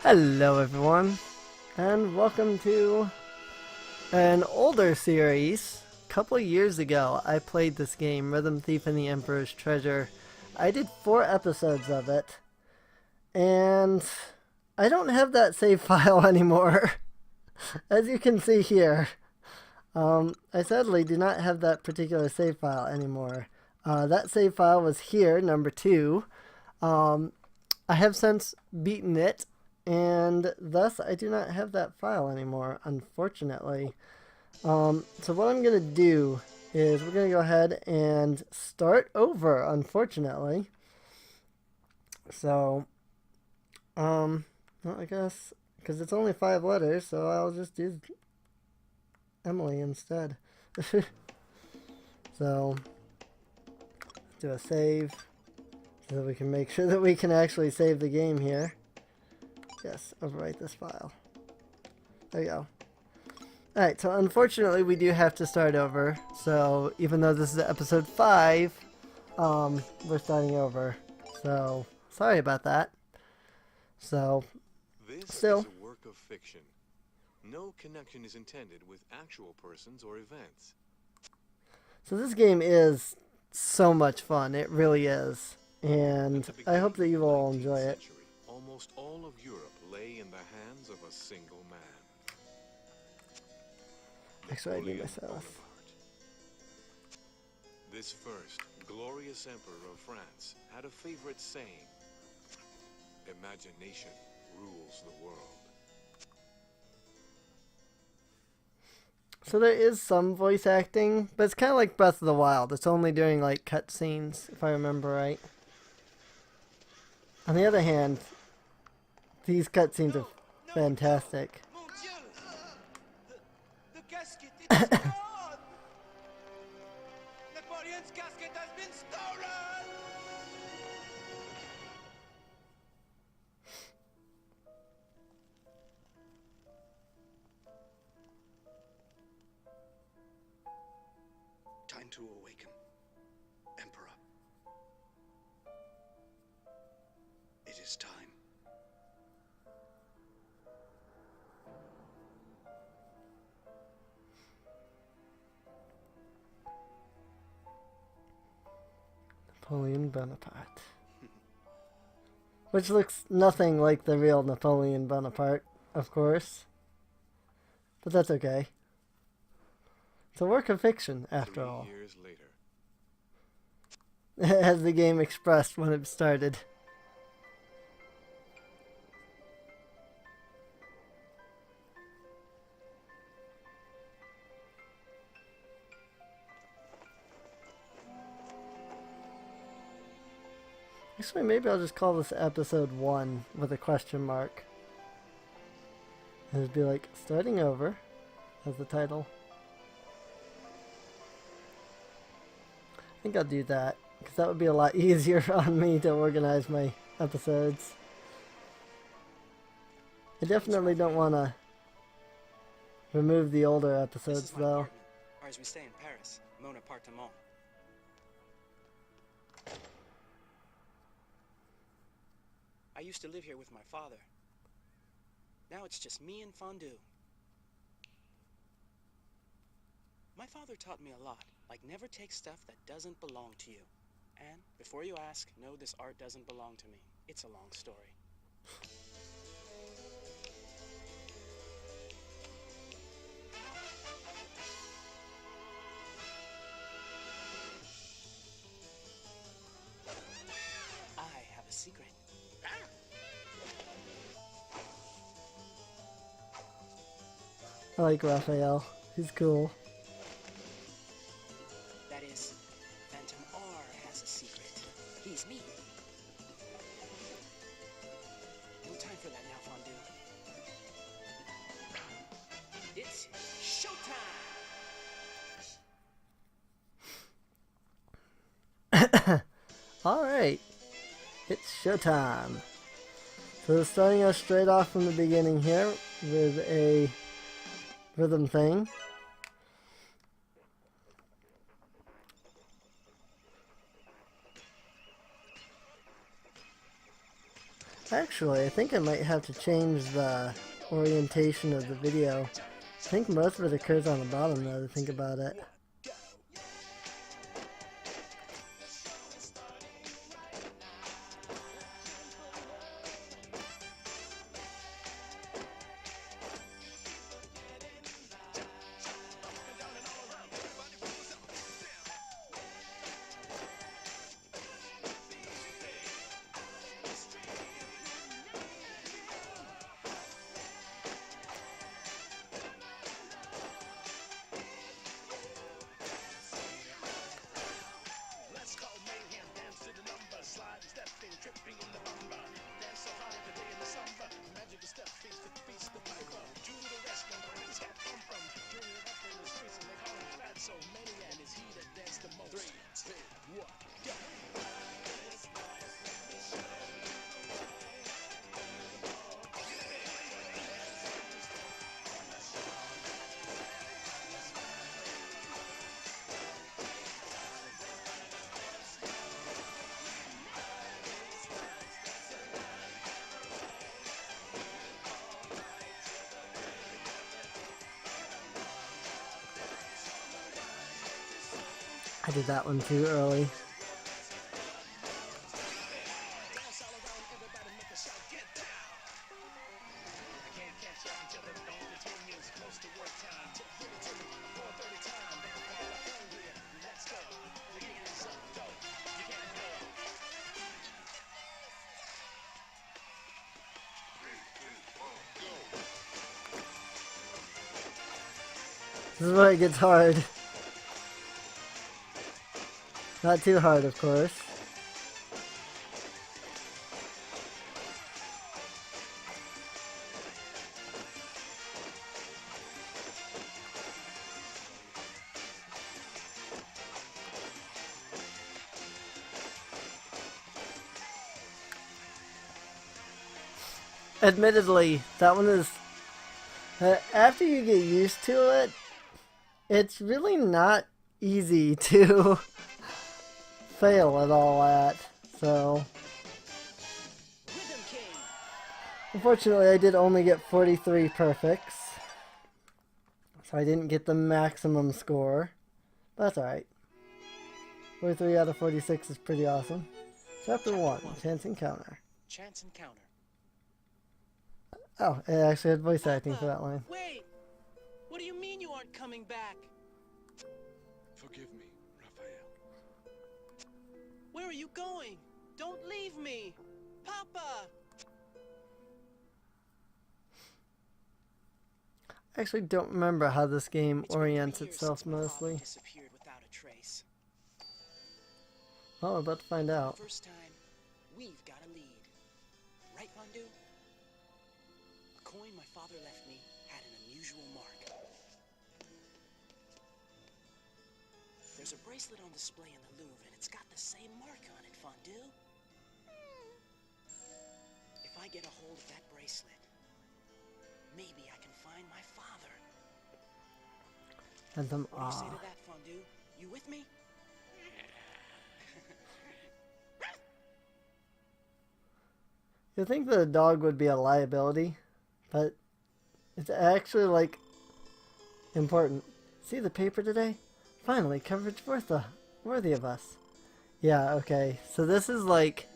Hello everyone, and welcome to an older series. A couple years ago, I played this game, Rhythm Thief and the Emperor's Treasure. I did 4 episodes of it, and I don't have that save file anymore. As you can see here, I sadly do not have that particular save file anymore. That save file was here, number 2. I have since beaten it, and thus I do not have that file anymore, unfortunately. So what I'm going to do is we're going to go ahead and start over, unfortunately. So, well, I guess, because it's only 5 letters, so I'll just do Emily instead. So, do a save, so that we can make sure that we can actually save the game here. Yes, overwrite this file. There you go. Alright, so unfortunately we do have to start over. So even though this is episode 5, we're starting over. So sorry about that. So This still, is a work of fiction. No connection is intended with actual persons or events. so this game is so much fun. It really is. And I hope that you all enjoy it. Century, almost all of Europe lay in the hands of a single man. Actually, I do Napoleon myself. Bonaparte. This first glorious emperor of France had a favorite saying: "Imagination rules the world." So there is some voice acting, but it's kind of like Breath of the Wild. It's only during like cutscenes, if I remember right. On the other hand, these cutscenes are fantastic. Mon Dieu! The casket, it's gone! Napoleon's casket has been stolen! Time to awaken, Emperor. It is time. Napoleon Bonaparte. Which looks nothing like the real Napoleon Bonaparte, of course. But that's okay. It's a work of fiction, after 3 all. years later. As the game expressed when it started. Actually, maybe I'll just call this episode 1 with a question mark. And it'd be like, starting over, as the title. I think I'll do that, because that would be a lot easier on me to organize my episodes. I definitely don't want to remove the older This episodes, is my though. apartment, or as we say in Paris, mon appartement. I used to live here with my father. Now it's just me and fondue. My father taught me a lot, like never take stuff that doesn't belong to you. And before you ask, no, this art doesn't belong to me. It's a long story. I have a secret. I like Raphael. He's cool. That is, Phantom R has a secret. He's me. No time for that now, fondue. It's showtime! Alright. It's showtime. So starting us straight off from the beginning here with a rhythm thing. Actually, I think I might have to change the orientation of the video. I think most of it occurs on the bottom though, to think about it. I did that one too early. This is where it gets hard. Not too hard, of course. Admittedly, that one is... after you get used to it, it's really not easy to fail at all at, so... Unfortunately, I did only get 43 perfects, so I didn't get the maximum score, but that's alright. 43 out of 46 is pretty awesome. Chapter 1, Chance Encounter. Chance Encounter. Oh, it actually had voice acting for that line. Wait! What do you mean you aren't coming back? Forgive me, Raphael. Where are you going? Don't leave me! Papa! I actually don't remember how this game orients itself mostly. Disappeared without a trace. Well, we're about to find out. First time, we've got a lead. Right, Fondue? A coin my father left me had an unusual mark. There's a bracelet on display in the Louvre, and it's got the same mark on it, Fondue. If I get a hold of that bracelet, maybe I can find my father. And some What do you say to that, Fondue? You with me? You think that a dog would be a liability, but it's actually, like, important. See the paper today? Finally, coverage worthy of us. Yeah, okay. So this is like,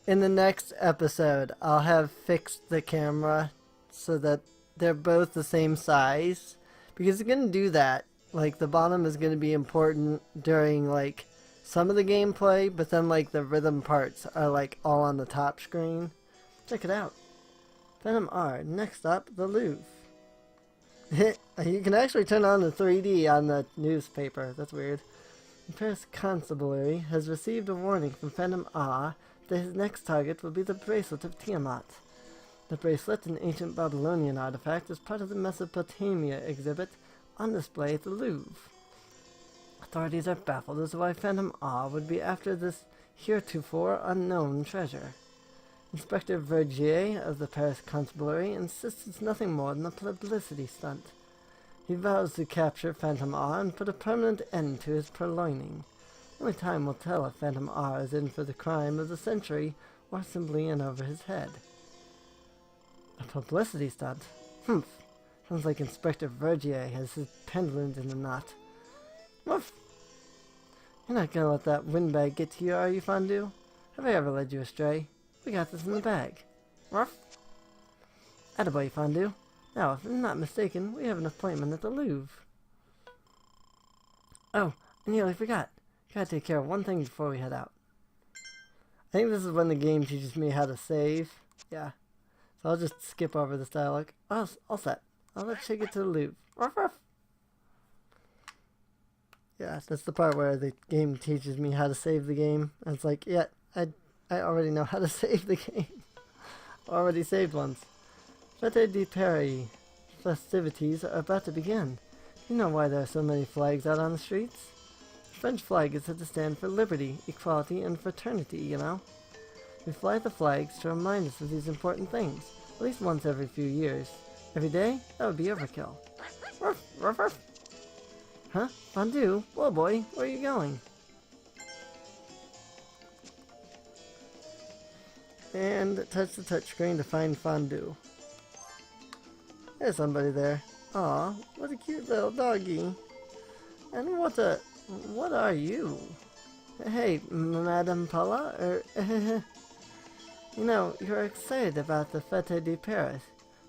in the next episode, I'll have fixed the camera so that they're both the same size. Because it's going to do that. Like, the bottom is going to be important during, like, some of the gameplay, but then, like, the rhythm parts are, like, all on the top screen. Check it out. Phantom R. Next up, the Louvre. You can actually turn on the 3D on the newspaper. That's weird. The Paris Constabulary has received a warning from Phantom R that his next target will be the bracelet of Tiamat. The bracelet, an ancient Babylonian artifact, is part of the Mesopotamia exhibit on display at the Louvre. Authorities are baffled as to why Phantom R would be after this heretofore unknown treasure. Inspector Vergier of the Paris Constabulary insists it's nothing more than a publicity stunt. He vows to capture Phantom R and put a permanent end to his purloining. Only time will tell if Phantom R is in for the crime of the century or simply in over his head. A publicity stunt? Humph. Sounds like Inspector Vergier has his pendulum in a knot. Woof! You're not gonna let that windbag get to you, are you, Fondue? Have I ever led you astray? We got this in the bag. Ruff! Attaboy, Fondue. Now, if I'm not mistaken, we have an appointment at the Louvre. Oh, I nearly forgot. Gotta take care of one thing before we head out. I think this is when the game teaches me how to save. Yeah. So I'll just skip over this dialogue. Oh, all set. Let's take it to the Louvre. Ruff, ruff. Yeah, that's the part where the game teaches me how to save the game. And it's like, yeah, I already know how to save the game. Already saved once. Fête de Paris festivities are about to begin. You know why there are so many flags out on the streets? The French flag is said to stand for liberty, equality, and fraternity, you know? We fly the flags to remind us of these important things, at least once every few years. Every day? That would be overkill. Ruff, ruff, ruff. Huh? Fondue? Whoa, boy, where are you going? And touch the touchscreen to find Fondue. There's somebody there. Aw, what a cute little doggy. And what are you? Hey, Madame Paula, you know, you're excited about the Fête de Paris,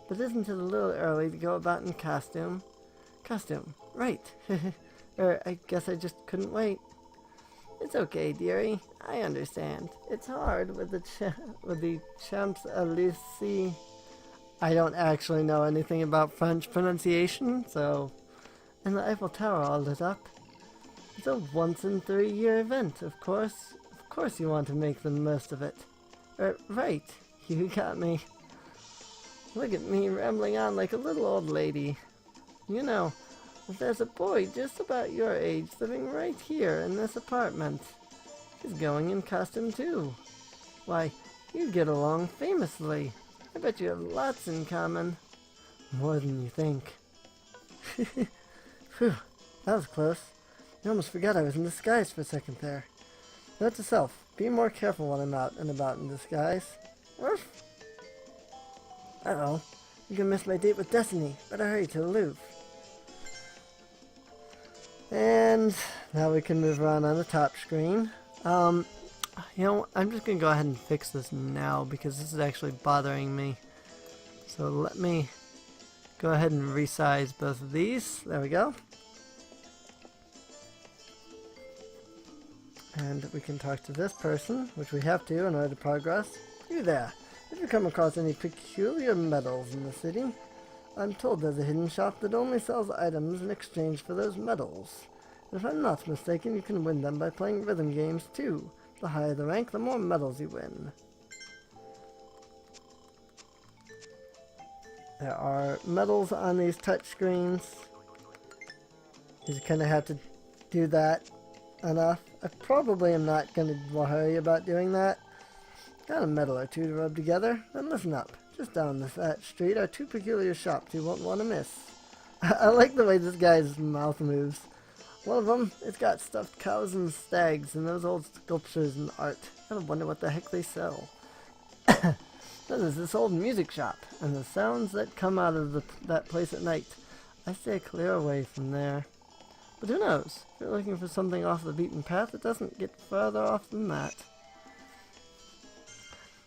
but isn't it a little early to go about in costume? Costume, right. I guess I just couldn't wait. It's okay, dearie. I understand. It's hard with the Champs-Élysées. I don't actually know anything about French pronunciation, so... And the Eiffel Tower all lit up. It's a once-in-3-year event, of course. Of course you want to make the most of it. Right. You got me. Look at me rambling on like a little old lady. You know, there's a boy just about your age living right here in this apartment. He's going in costume too. Why, you get along famously. I bet you have lots in common. More than you think. Phew, that was close. I almost forgot I was in disguise for a second there. Note to self, be more careful when I'm out and about in disguise. Ruff. Uh-oh, you can miss my date with Destiny. Better hurry to the Louvre. And now we can move around on the top screen. You know, I'm just going to go ahead and fix this now because this is actually bothering me. So let me go ahead and resize both of these. There we go. And we can talk to this person, which we have to in order to progress. You there, have you come across any peculiar medals in the city? I'm told there's a hidden shop that only sells items in exchange for those medals. And if I'm not mistaken, you can win them by playing rhythm games too. The higher the rank, the more medals you win. There are medals on these touchscreens. You just kind of have to do that enough. I probably am not going to worry about doing that. Got a medal or two to rub together. Then listen up. Just down that street are two peculiar shops you won't want to miss. I like the way this guy's mouth moves. One of them, it's got stuffed cows and stags and those old sculptures and art. I wonder what the heck they sell. Then there's this old music shop, and the sounds that come out of that place at night. I stay clear away from there. But who knows? If you're looking for something off the beaten path, it doesn't get further off than that.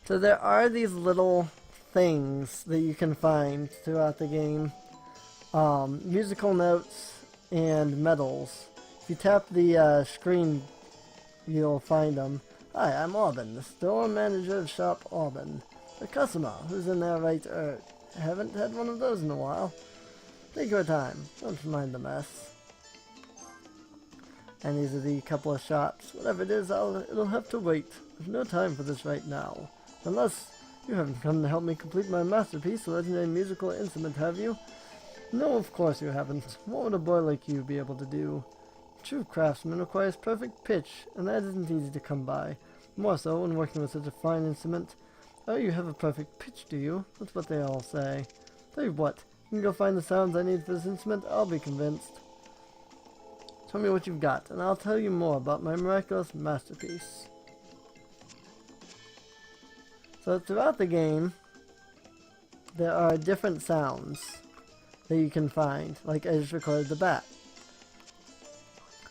So there are these little things that you can find throughout the game. Musical notes and medals. If you tap the screen, you'll find them. Hi, I'm Aubin, the store manager of Shop Aubin. The customer who's in there right, haven't had one of those in a while. Take your time, don't mind the mess. And these are the couple of shops. Whatever it is, it'll have to wait. There's no time for this right now. Unless you haven't come to help me complete my masterpiece, the legendary musical instrument, have you? No, of course you haven't. What would a boy like you be able to do? True craftsman requires perfect pitch, and that isn't easy to come by. More so when working with such a fine instrument. Oh, you have a perfect pitch, do you? That's what they all say. Tell you what, you can go find the sounds I need for this instrument, I'll be convinced. Tell me what you've got, and I'll tell you more about my miraculous masterpiece. So throughout the game, there are different sounds that you can find. Like I just recorded the bat.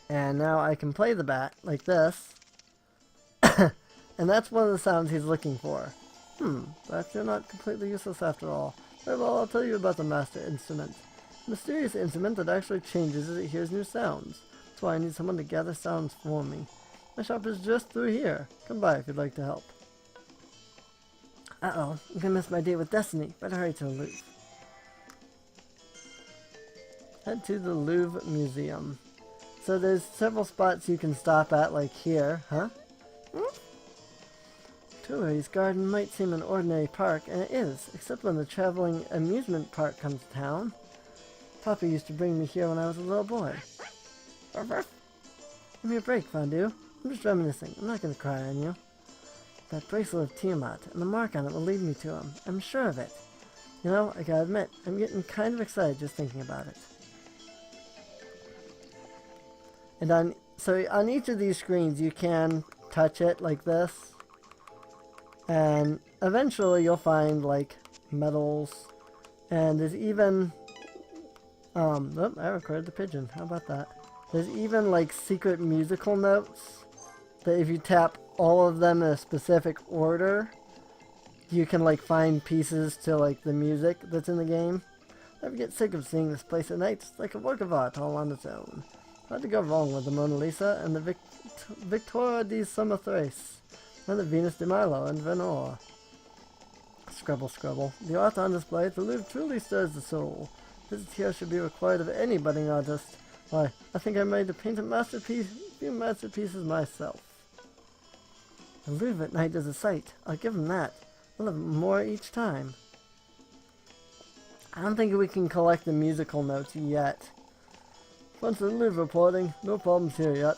And now I can play the bat like this. And that's one of the sounds he's looking for. But you're not completely useless after all. Very well, I'll tell you about the master instrument. A mysterious instrument that actually changes as it hears new sounds. That's why I need someone to gather sounds for me. My shop is just through here. Come by if you'd like to help. Uh-oh, I'm gonna miss my date with Destiny. Better hurry to the Louvre. Head to the Louvre Museum. So there's several spots you can stop at, like here. Huh? Tuileries Garden might seem an ordinary park, and it is, except when the traveling amusement park comes to town. Papa used to bring me here when I was a little boy. Give me a break, Fondue. I'm just reminiscing. I'm not going to cry on you. That bracelet of Tiamat, and the mark on it will lead me to him. I'm sure of it. You know, I gotta admit, I'm getting kind of excited just thinking about it. And on each of these screens, you can touch it like this. And eventually you'll find, like, medals. And there's even... oh, I recorded the pigeon. How about that? There's even, like, secret musical notes that if you tap all of them in a specific order, you can, like, find pieces to, like, the music that's in the game. I never get sick of seeing this place at night. It's like a work of art all on its own. Hard to go wrong with the Mona Lisa and the Victoria di Samothrace, and the Venus de Milo and Venora. Scribble, scribble. The art on display at the Louvre truly stirs the soul. Visits here should be required of any budding artist. Why, I think I might have painted a few masterpieces myself. The Louvre at night is a sight. I'll give him that. We'll have more each time. I don't think we can collect the musical notes yet. Once the Louvre reporting, no problems here yet.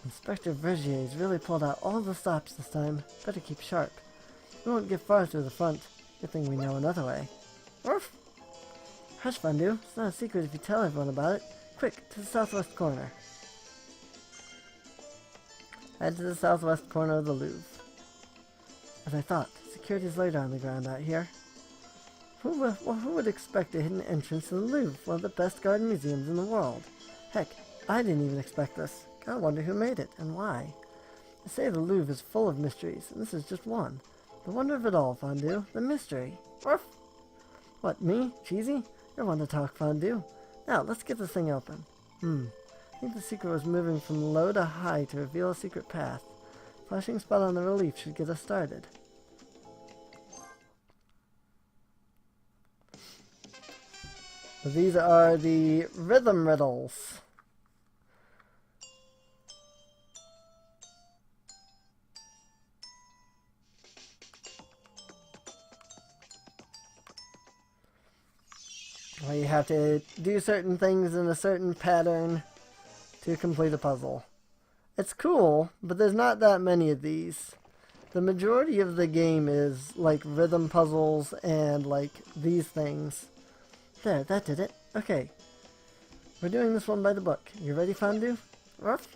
Inspector Vergier has really pulled out all the stops this time. Better keep sharp. We won't get far through the front. Good thing we know another way. Ruff! Hush, Fondue. It's not a secret if you tell everyone about it. Quick, to the southwest corner. Head to the southwest corner of the Louvre. As I thought, security's later on the ground out here. Who would expect a hidden entrance to the Louvre, one of the best garden museums in the world? Heck, I didn't even expect this. Gotta wonder who made it, and why. They say the Louvre is full of mysteries, and this is just one. The wonder of it all, Fondue. The mystery. Ruff! What, me? Cheesy? You're one to talk, Fondue. Now, let's get this thing open. I think the secret was moving from low to high to reveal a secret path. Flashing spot on the relief should get us started. So these are the rhythm riddles. Well, you have to do certain things in a certain pattern to complete a puzzle. It's cool, but there's not that many of these. The majority of the game is like rhythm puzzles and like these things. There, that did it. Okay. We're doing this one by the book. You ready, Fondue? Ruff?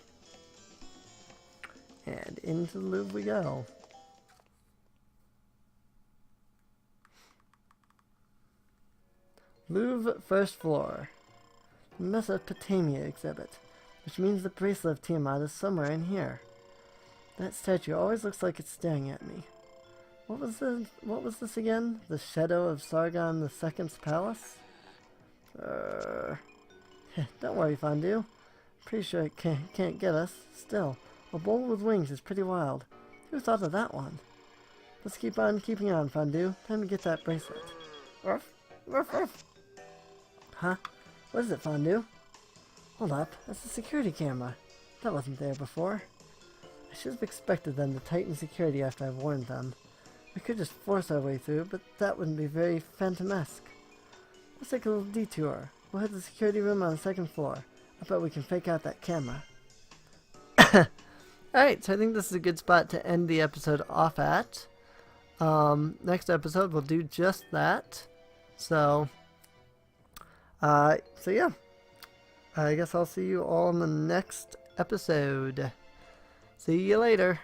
And into the Louvre we go. Louvre, first floor. Mesopotamia exhibit, which means the bracelet of Tiamat is somewhere in here. That statue always looks like it's staring at me. What was this again? The shadow of Sargon II's palace? Don't worry, Fondue. Pretty sure it can't get us. Still, a bull with wings is pretty wild. Who thought of that one? Let's keep on keeping on, Fondue. Time to get that bracelet. Ruff, ruff, ruff. Huh? What is it, Fondue? Hold up, that's a security camera. That wasn't there before. I should have expected them to tighten security after I've warned them. We could just force our way through, but that wouldn't be very Phantom-esque. Let's take a little detour. We'll head to the security room on the second floor. I bet we can fake out that camera. Alright, so I think this is a good spot to end the episode off at. Next episode we'll do just that. So yeah. I guess I'll see you all in the next episode. See you later.